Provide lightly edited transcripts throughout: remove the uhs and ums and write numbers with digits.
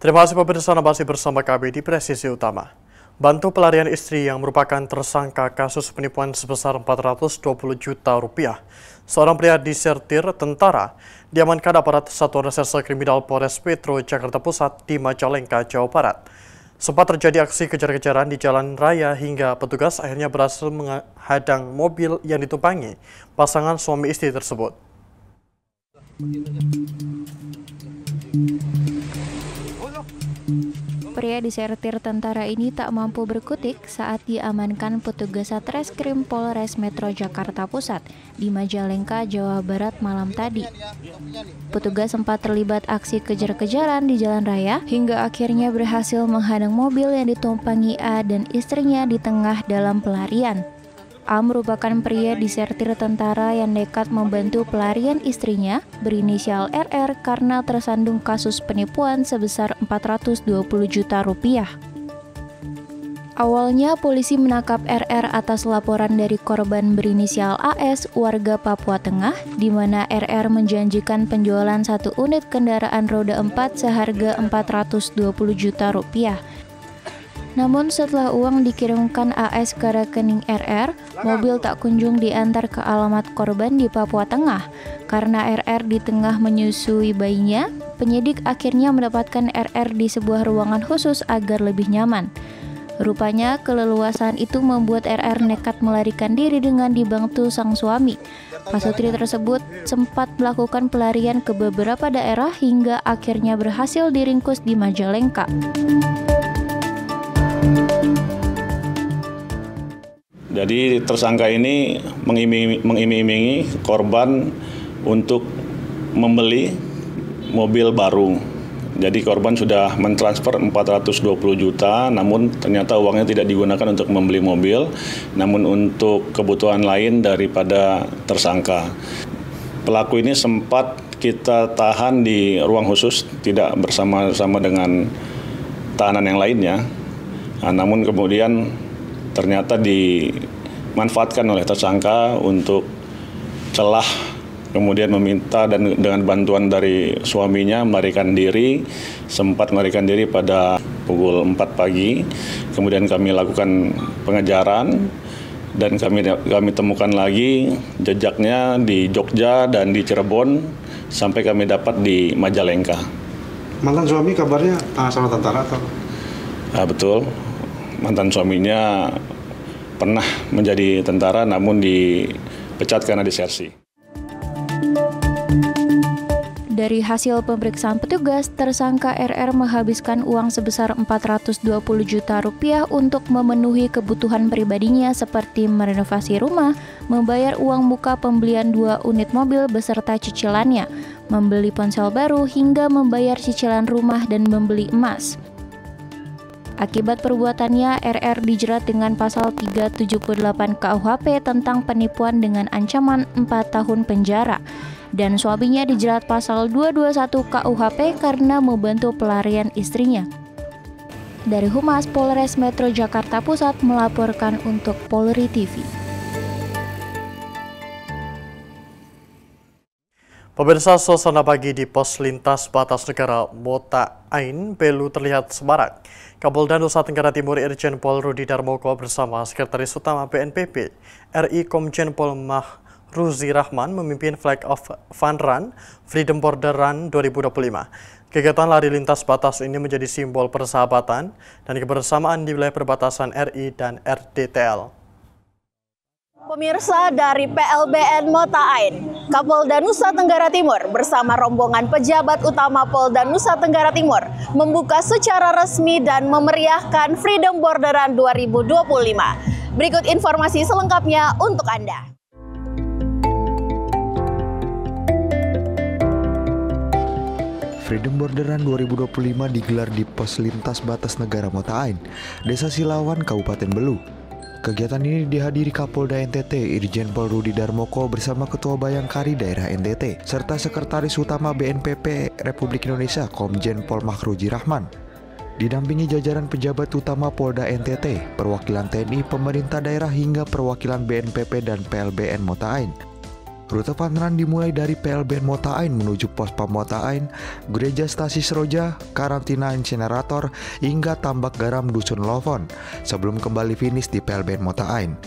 Terima kasih pemirsa, masih bersama kami di Presisi Utama. Bantu pelarian istri yang merupakan tersangka kasus penipuan sebesar 420 juta rupiah. Seorang pria disertir tentara diamankan aparat Satuan Reserse Kriminal Polres Metro Jakarta Pusat di Majalengka, Jawa Barat. Sempat terjadi aksi kejar-kejaran di jalan raya hingga petugas akhirnya berhasil menghadang mobil yang ditumpangi pasangan suami istri tersebut. Pria disertir tentara ini tak mampu berkutik saat diamankan petugas Satreskrim Polres Metro Jakarta Pusat di Majalengka, Jawa Barat malam tadi. Petugas sempat terlibat aksi kejar-kejaran di jalan raya hingga akhirnya berhasil menghadang mobil yang ditumpangi A dan istrinya di tengah dalam pelarian. A merupakan pria disertir tentara yang nekat membantu pelarian istrinya berinisial RR karena tersandung kasus penipuan sebesar 420 juta rupiah. Awalnya polisi menangkap RR atas laporan dari korban berinisial AS warga Papua Tengah, di mana RR menjanjikan penjualan satu unit kendaraan roda 4 seharga 420 juta rupiah. Namun setelah uang dikirimkan AS ke rekening RR, mobil tak kunjung diantar ke alamat korban di Papua Tengah. Karena RR di tengah menyusui bayinya, penyidik akhirnya mendapatkan RR di sebuah ruangan khusus agar lebih nyaman. Rupanya keleluasan itu membuat RR nekat melarikan diri dengan dibantu sang suami. Pasutri tersebut sempat melakukan pelarian ke beberapa daerah hingga akhirnya berhasil diringkus di Majalengka. Jadi tersangka ini mengiming-imingi korban untuk membeli mobil baru. Jadi korban sudah mentransfer 420 juta, namun ternyata uangnya tidak digunakan untuk membeli mobil, namun untuk kebutuhan lain daripada tersangka. Pelaku ini sempat kita tahan di ruang khusus, tidak bersama-sama dengan tahanan yang lainnya. Namun kemudian ternyata dimanfaatkan oleh tersangka untuk celah, kemudian meminta dan dengan bantuan dari suaminya sempat melarikan diri pada pukul 4 pagi. Kemudian kami lakukan pengejaran dan kami temukan lagi jejaknya di Jogja dan di Cirebon sampai kami dapat di Majalengka. Mantan suami kabarnya sama tentara atau? Betul. Mantan suaminya pernah menjadi tentara namun dipecat karena disersi. Dari hasil pemeriksaan petugas, tersangka RR menghabiskan uang sebesar 420 juta rupiah untuk memenuhi kebutuhan pribadinya seperti merenovasi rumah, membayar uang muka pembelian 2 unit mobil beserta cicilannya, membeli ponsel baru hingga membayar cicilan rumah dan membeli emas. Akibat perbuatannya, RR dijerat dengan pasal 378 KUHP tentang penipuan dengan ancaman 4 tahun penjara. Dan suaminya dijerat pasal 221 KUHP karena membantu pelarian istrinya. Dari Humas Polres Metro Jakarta Pusat melaporkan untuk Polri TV. Pemirsa, suasana pagi di pos lintas batas negara Mota Ain, Belu terlihat semarak. Kapolda Nusa Tenggara Timur Irjen Pol Rudi Darmoko bersama Sekretaris Utama BNPB RI Komjen Pol Mahruzi Rahman memimpin Flag of Fun Run Freedom Border Run 2025. Kegiatan lari lintas batas ini menjadi simbol persahabatan dan kebersamaan di wilayah perbatasan RI dan RDTL. Pemirsa, dari PLBN Mota Ain, Kapolda Nusa Tenggara Timur bersama rombongan pejabat utama Polda Nusa Tenggara Timur membuka secara resmi dan memeriahkan Freedom Border Run 2025. Berikut informasi selengkapnya untuk Anda. Freedom Border Run 2025 digelar di pos lintas batas negara Mota Ain, Desa Silawan, Kabupaten Belu. Kegiatan ini dihadiri Kapolda NTT Irjen Pol Rudi Darmoko bersama Ketua Bayangkari Daerah NTT serta Sekretaris Utama BNPB Republik Indonesia Komjen Pol Mahruzi Rahman. Didampingi jajaran pejabat utama Polda NTT, perwakilan TNI, pemerintah daerah hingga perwakilan BNPB dan PLBN Mota Ain. Rute pameran dimulai dari PLBN Mota Ain menuju Pos Pam Mota Ain, Gereja Stasi Seroja, Karantina Insinerator, hingga Tambak Garam Dusun Lovon, sebelum kembali finish di PLBN Mota Ain.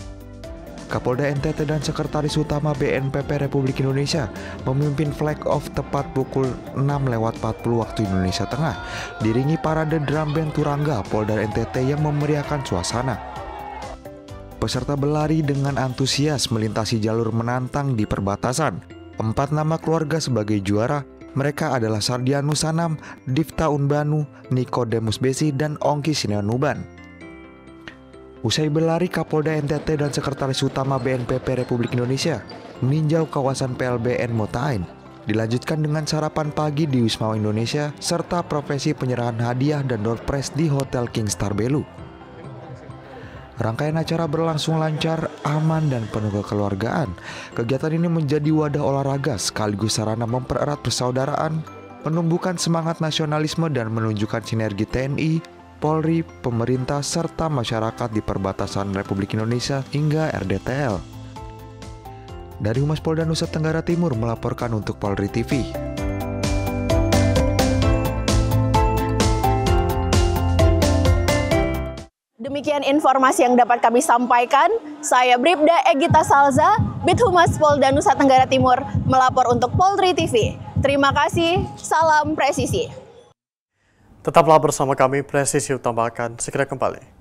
Kapolda NTT dan Sekretaris Utama BNPB Republik Indonesia memimpin flag off tepat pukul 6:40 waktu Indonesia Tengah, diiringi parade drum band Turangga Polda NTT yang memeriahkan suasana. Peserta berlari dengan antusias melintasi jalur menantang di perbatasan. 4 nama keluarga sebagai juara. Mereka adalah Sardianus Sanam, Difta Unbanu, Nikodemus Besi, dan Ongki Sinenuban. Usai berlari, Kapolda NTT dan Sekretaris Utama BNPB Republik Indonesia meninjau kawasan PLBN Mota Ain. Dilanjutkan dengan sarapan pagi di Wisma Indonesia, serta profesi penyerahan hadiah dan door prize di Hotel King Star Belu. Rangkaian acara berlangsung lancar, aman, dan penuh kekeluargaan. Kegiatan ini menjadi wadah olahraga sekaligus sarana mempererat persaudaraan, menumbuhkan semangat nasionalisme, dan menunjukkan sinergi TNI, Polri, pemerintah, serta masyarakat di perbatasan Republik Indonesia hingga RDTL. Dari Humas Polda Nusa Tenggara Timur melaporkan untuk Polri TV. Demikian informasi yang dapat kami sampaikan. Saya Bribda Egita Salza, Bid Humas Polda Nusa Tenggara Timur, melapor untuk Polri TV. Terima kasih, salam presisi. Tetaplah bersama kami, Presisi Utamakan segera kembali.